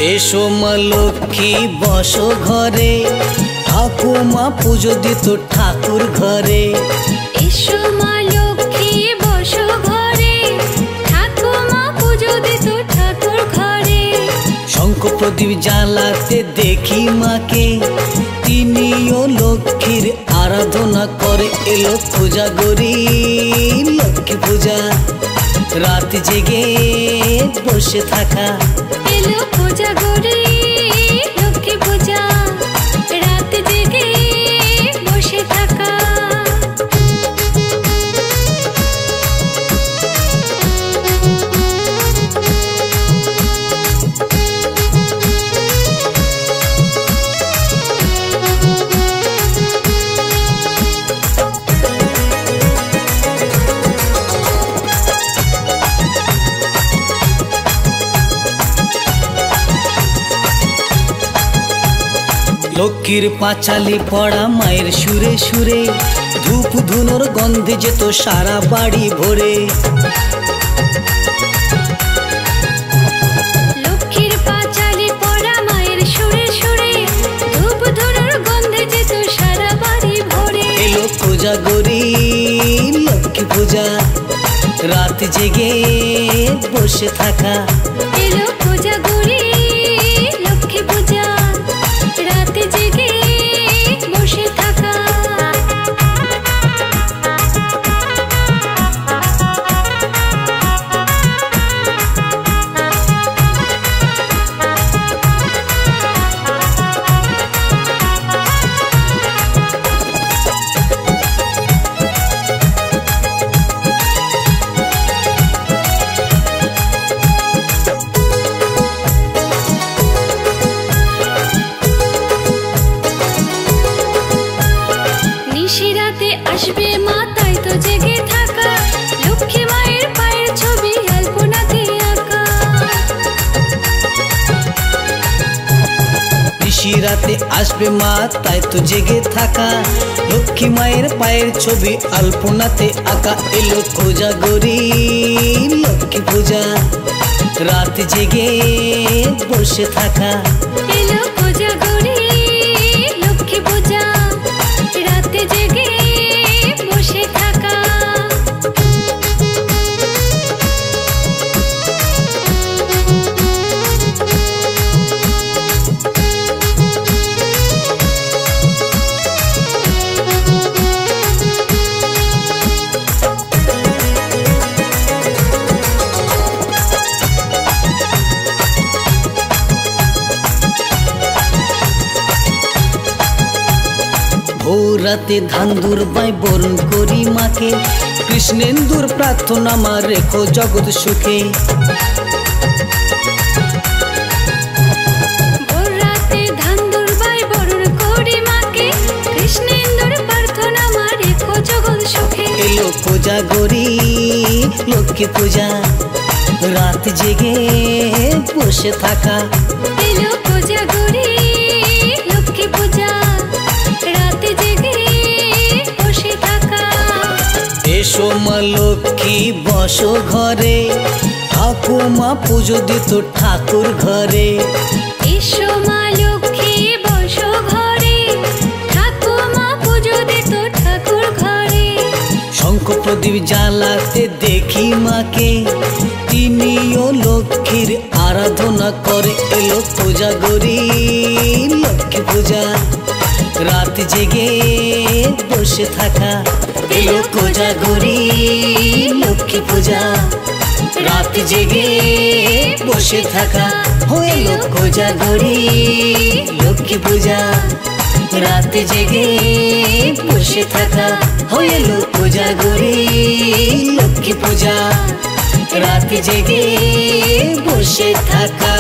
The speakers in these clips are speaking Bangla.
एसो मा लक्ष्मी बसो घरे ठाकुमा पुजो दित ठाकुर घरे। एसो मा लक्ष्मी बसो घरे ठाकुमा पुजो दित ठाकुर घरे। शंख प्रदीप জ্বালাতে देखी माके तिनिओ लक्ष्मीर आराधना करे। एलो पूजा गरी लक्ष्मी पूजा रात जेगे बसे थाका। एलो पूजा गरी लक्ष्मी पूजा रात जेगे बसे थाका। लक्ष्मीर पाचाली पड़ा मायर सुरे सुरे धूप धुनोर गंधे जेत सारा बाड़ी भरे। लक्ष्मीर पाचाली पड़ा मायर सुरे सुरे धूप धुनोर गंधे जेत सारा बाड़ी भरे। एलो पूजा गरी लक्ष्मी पूजा रात जेगे बसे थाका। एलो पूजा गरी लक्ष्मी पूजा रात जेगे बसे थाका। निशिराते आसबे मा ताई तो जेगे थाका लक्ष्मी मायेर पायेर छवि अल्पनाते आँका। निशिराते आसबे मा ताई तो जेगे थाका लक्ष्मी मायेर पायेर छवि अल्पनाते आँका। एलो पूजा गरी लक्ष्मी पूजा रात जेगे बसे थाका। एलो पूजा गरी लक्ष्मी पूजा रात जेगे बसे थाका। भोर राते धांदुर बाई बरण करी माके कृष्णेन्दुर प्रार्थना मा रेखो जगत सुखे। भोर राते धांदुर बाई बरण करी माके कृष्णेन्दुर प्रार्थना मा रेखो जगत सुखे। एलो पूजा गरी लक्ष्मी पूजा रात जेगे बसे थाका। एलो पूजा गरी लक्ष्मी पूजा रात जेगे बसे थाका। एसो मा लक्ष्मी बसो घरे ठाकुमा पुजो दित ठाकुर घरे। एसो मा लक्ष्मी बसो घरे ठाकुमा पुजो दित ठाकुर घरे। शंख प्रदीप জ্বালাতে देखी माके तिनिओ लक्ष्मीर आराधना करे। एलो पूजा गरी लक्ष्मी पूजा रात जेगे बसे थाका। एलो पूजा गरी लक्ष्मी पूजा रात जेगे बसे थाका। हो एलो पूजा गरी लक्ष्मी पूजा रात जेगे बसे थाका। हो एलो पूजा गरी लक्ष्मी पूजा रात जेगे बसे थाका।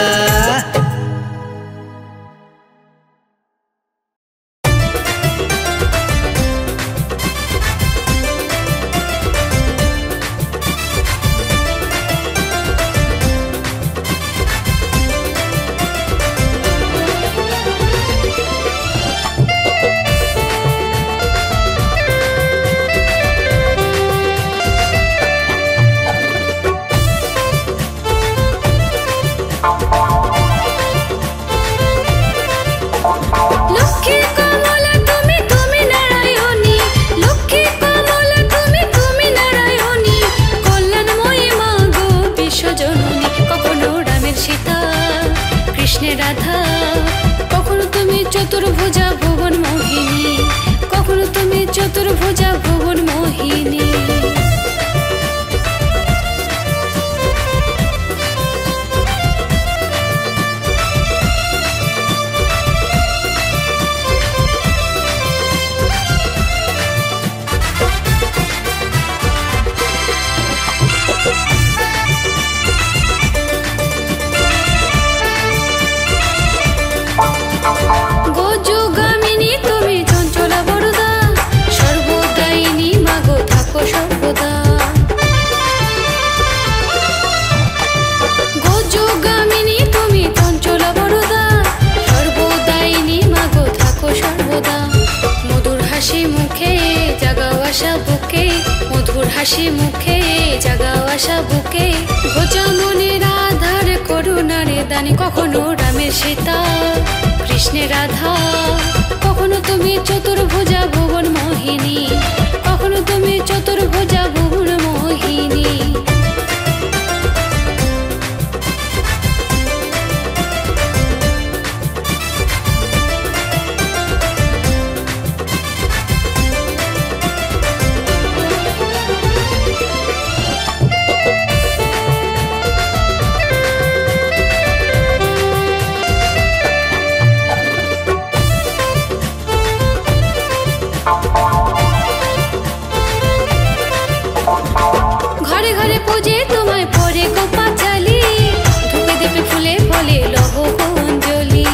সীতা কৃষ্ণের রাধা কখনো তুমি চতুর্ভুজা ভুবন মোহিনী কখনো তুমি চতুর্ভুজা ভুবন মোহিনী গোজুগামিনী তুমি চঞ্চলা বরদা সর্বদায়িনী মাগো থাকো সর্বদা গোজুগামিনী তুমি চঞ্চলা বরদা সর্বদায়িনী মাগো থাকো সর্বদা মধুর হাসি মুখে জাগাও আশা বুকে মধুর হাসি মুখে জাগাও আশা বুকে ঘোচা মনের আধার করুণারে দানি কখনো রামের সীতা কৃষ্ণের রাধা কখনো তুমি চতুর্ভুজা ভুবন মোহিনী কখনো তুমি চতুর্ভুজা ভুবন মোহিনী ঘরে ঘরে পূজে তোমায় পরে গো পাঁচালি ধূপে দীপে ফুলে ফলে লহ অঞ্জলি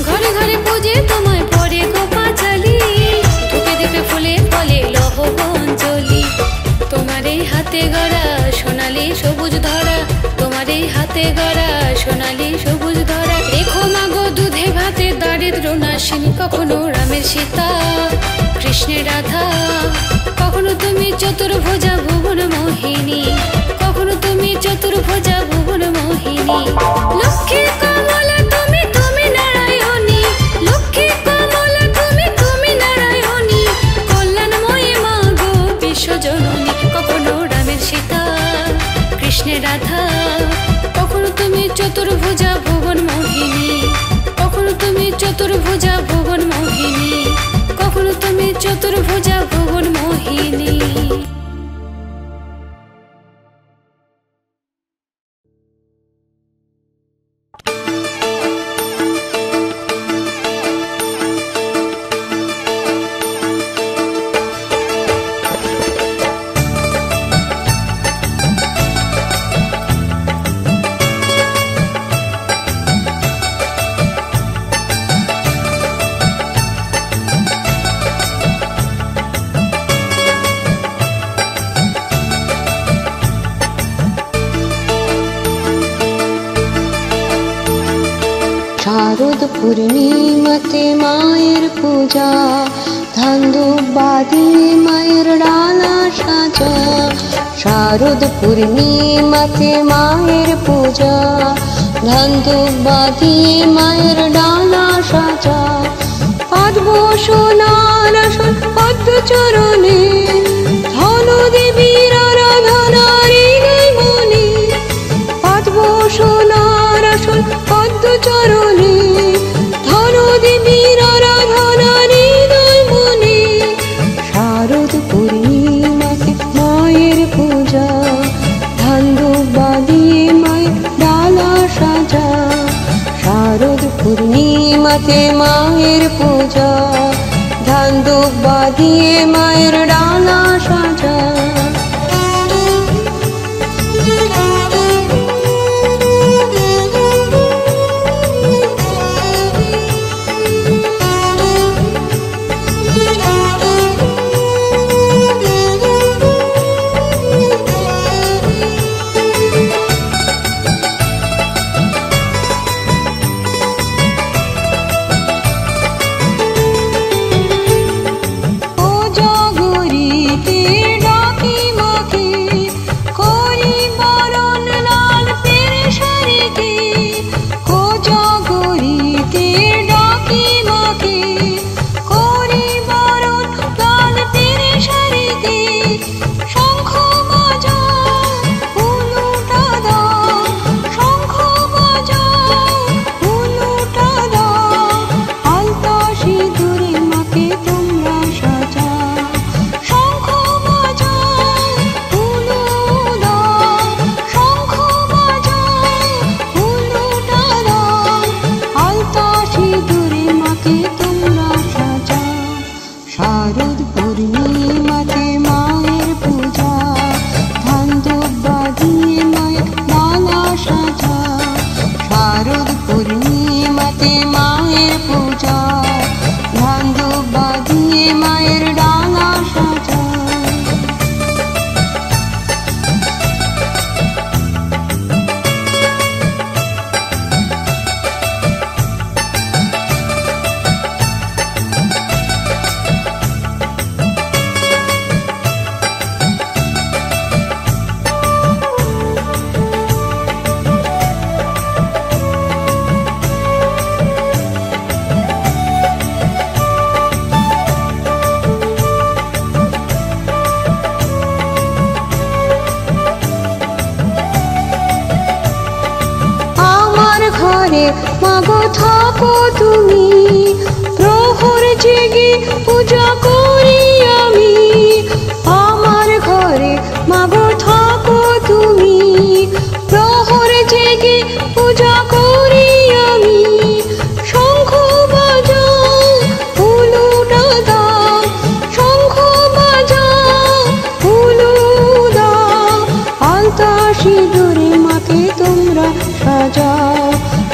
ঘরে ঘরে পূজে তোমায় পরে গো পাঁচালি ধূপে দীপে ফুলে ফলে লহ অঞ্জলি তোমার এই হাতে গড়া সোনালি সবুজ ধরা তোমার এই হাতে গড়া সোনালি সবুজ ধরা রেখো মাগো দুধে ভাতে দারিদ্র নাশিনী কখনো রামের সীতা কৃষ্ণের রাধা কখনো তুমি চতুর্ভুজা ভুবন মোহিনী কখনো তুমি চতুর্ভুজা ভুবন মোহিনী লক্ষ্মী কমলা তুমি তুমি নারায়ণী লক্ষ্মী কমলা তুমি তুমি নারায়ণী কল্যাণময়ী মাগো বিশ্বজননী কখনো রামের সীতা কৃষ্ণের রাধা কখনো তুমি চতুর্ভুজা ভুবন মোহিনী কখনো তুমি চতুর্ভুজা ভুবন মোহিনী কখনো তুমি চতুর্ভুজা ভুবন মোহিনী শারদ পূর্ণিমাতে মায়ের পূজা ধান্দুবাদি মায়ের ডালা সাজা শারদ পূর্ণিমাতে মায়ের পূজা ধান্দুবাদি মায়ের ডালা সাজা পাদব সোনার আসন পদ্ম চরণে ধন দেবীর আরাধনারে মনে পাদব সোনার আসন পদ্ম চরণে ধন দেবীর আরাধনারে মনে শারদ পূর্ণিমাতে মায়ের পূজা ধান্দুবাদি মায়ের ডালা সাজা শারদ পূর্ণিমাতে মায়ের পূজা ধান্দুবাদি মায়ের ডালা সাজা ও জগৎ ঘরে মাগো থাকো তুমি, প্রহর জেগে পূজা করি আমি। আমার ঘরে মাগো থাকো তুমি, প্রহর জেগে পূজা করি আমি। শঙ্খ বাজাও হুলুটা দাও, শঙ্খ বাজাও হুলু দাও, আলতা সিঁদুরে মাকে তোমরা সাজাও।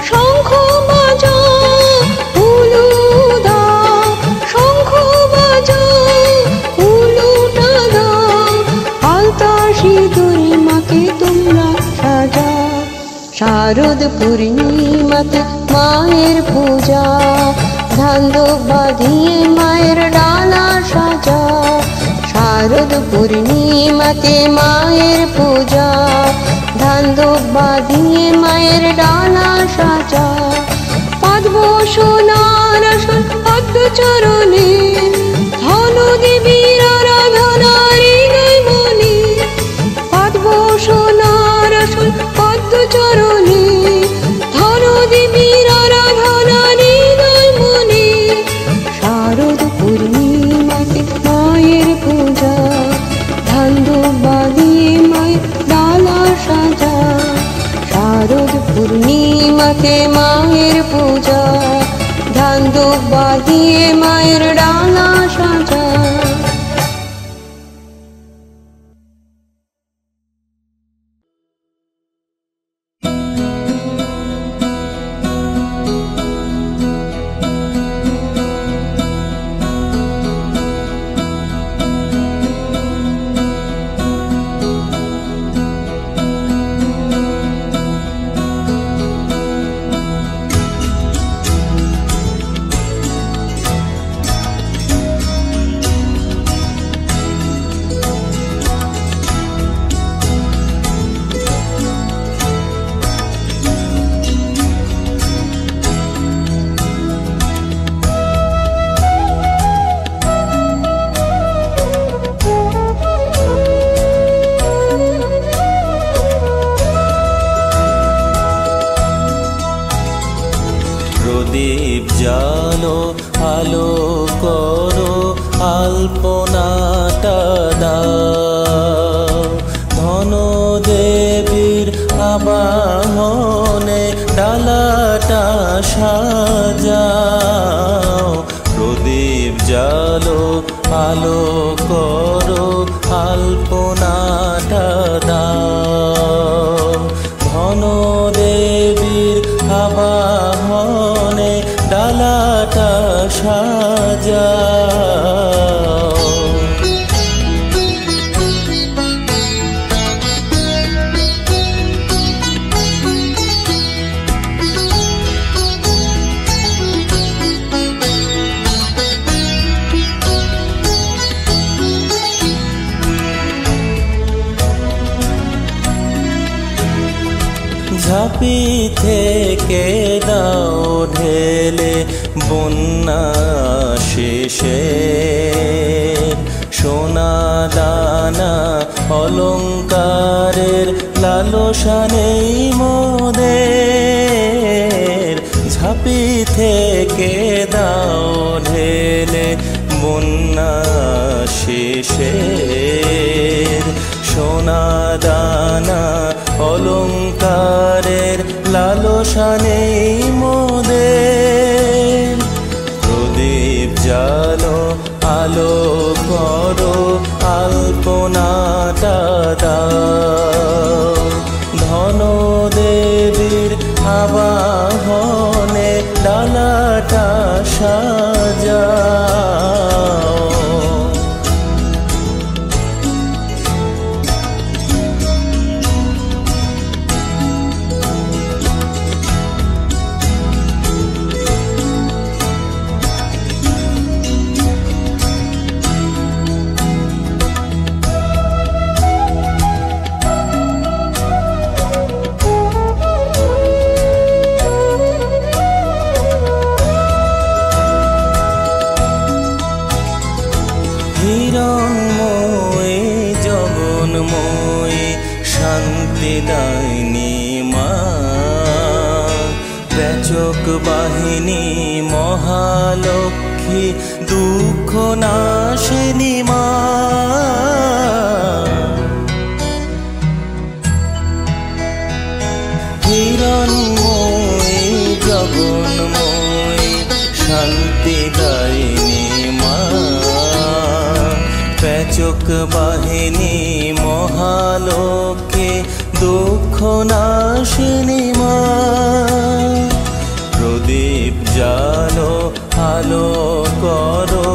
শঙ্খ বাজাও হুলু দাও, শঙ্খ বাজাও হুলুটা দাও, আলতা সিঁদুরে মাকে তোমরা সাজাও। শারদ পূর্ণিমাতে মায়ের পূজা, ধান বাঁধিয়ে মায়ের ডালা সাজা। শারদ পূর্ণিমাতে মায়ের পূজা, ধান বাঁধিয়ে মায়ের ডালা সাজা। পাদব সোনার আসন পদ্ম চরণে, ধন দেবীর আরাধনা হৃদয় মনে। পাদব সোনার আসন পদ্ম চরণে, ধন দেবীর আরাধনা হৃদয় মনে। শারদ পূর্ণিমাতে মায়ের পূজা, ধান বাঁধিয়ে মায়ের ডালা সাজা। শারদ পূর্ণিমাতে মায়ের পূজা, ধান বাঁধিয়ে মায়ের ডালা সাজা। প্রদীপ জালো আলো করো আলপনাটা দাও, ধন দেবীর আবাহনে ডালাটা সাজাও। প্রদীপ জালো আলো করো আলপনাটা দাও, ধন দেবীর আবাহনে ডালাটা সাজাও। ঝাঁপি থেকে দাও ঢেলে বন্যা শেষে, সোনা দানা অলঙ্কারের লালসা নেই মোদের। ঝাঁপি থেকে দাও ঢেলে বন্যা শেষে, সোনা দানা অলঙ্কারের লালসা নেই মোদের। প্রদীপ জালো আলো করো আলপনাটা দাও, ধন দেবীর আবাহনে ডালাটা সাজাও। হিরণময়ী জগন্ময়ী শান্তি দায়নি মা, বাহিনী মহালক্ষ্মী দুঃখ নাশিনী মা হিরণময়ী জগন্ময়ী শান্তি দায়িনী মা পেচক বাহিনী মহালক্ষ্মী দুঃখ নাশিনী মা প্রদীপ জালো আলো করো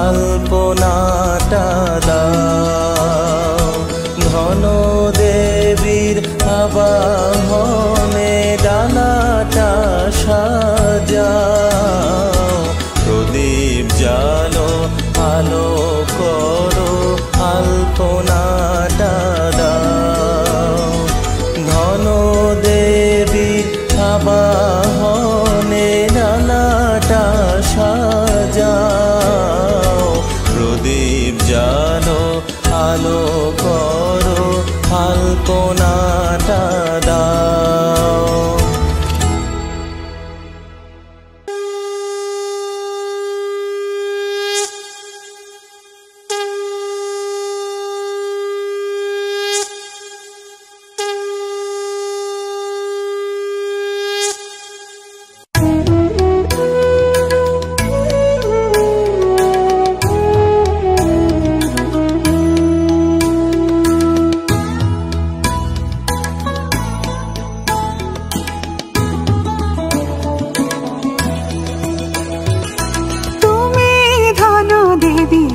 আল্পনাটা দাও ধন দেবীর আবাহনে ডালাটা সাজাও প্রদীপ জালো আলো করো আল্পনাটা দাও ধন দেবীর আবাহনে ডালাটা সাজাও প্রদীপ জালো আলো করো আল্পনাটা দাও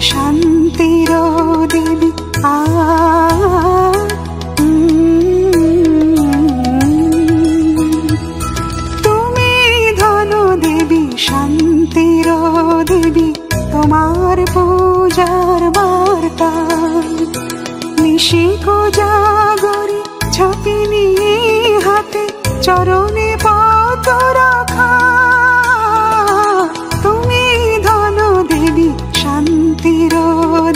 শান্তির দেবী তুমি ধন দেবী শান্তির দেবী তোমার পূজার বার্তা নিশিক জাগরি ঝাঁপি নিয়ে হাতে চরণে পদ রাখা তুমি ধন দেবী শান্তির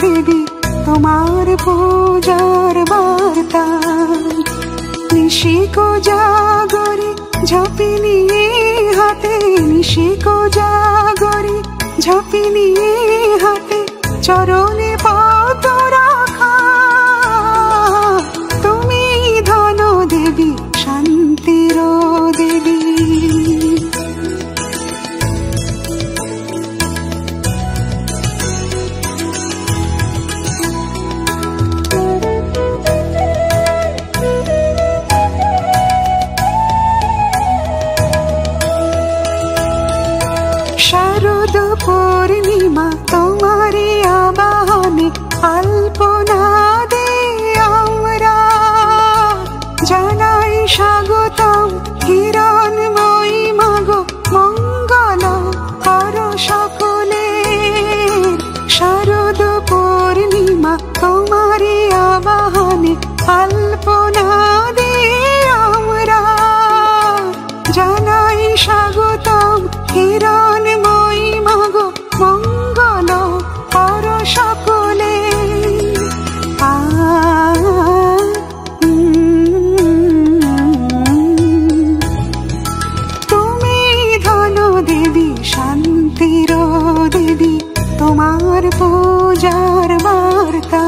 দেবী তোমার পূজার বার্তা নিশিক জাগরি ঝাঁপি নিয়ে হাতে নিশিক জাগরি ঝাঁপি নিয়ে হাতে চরণে পদ রাখা তুমি ধন দেবী শান্তির দেবী শারদ পূর্ণিমা তোমারি আবাহনে আল্পনা দে আমরা জানাই স্বাগতম হিরণময়ী মাগো মঙ্গল করো সকলে শারদ পূর্ণিমা তোমারি আবাহনে আল্পনা দে আমরা জানাই স্বাগতম হিরণময়ী মাগো মঙ্গল করো সকলে তুমি ধন দেবী শান্তির দেবী তোমার পূজার বার্তা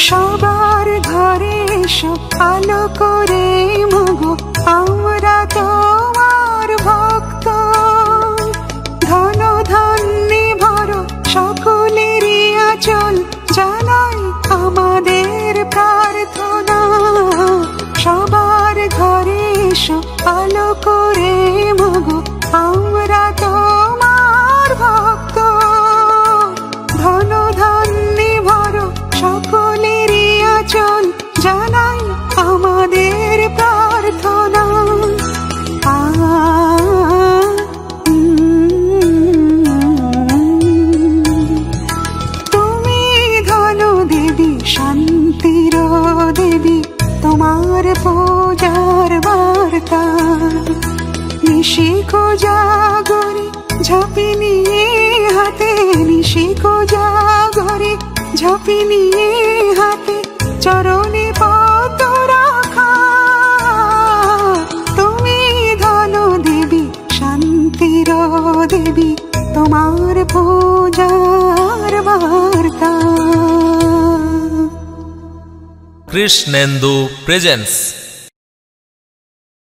সবার ঘরে এসো আলো করে মাগো আমরা তোমার ভক্ত ধন ধান্যে ভরো সকলেরই আঁচল জানাই আমাদের প্রার্থনা সবার ঘরে এসো আলো করে মাগো আমরা তোমার ভক্ত ধন ধান্যে ভরো সকলেরই আঁচল জানাই আমাদের প্রার্থনা কোজাগরে ঝাঁপি নিয়ে হাতে, নিশি কোজাগরে ঝাঁপি নিয়ে হাতে, চরণে পদ রাখা। তুমি ধন দেবী, শান্তির দেবী, তোমার পূজার বার্তা। কৃষ্ণেন্দু প্রেজেন্স।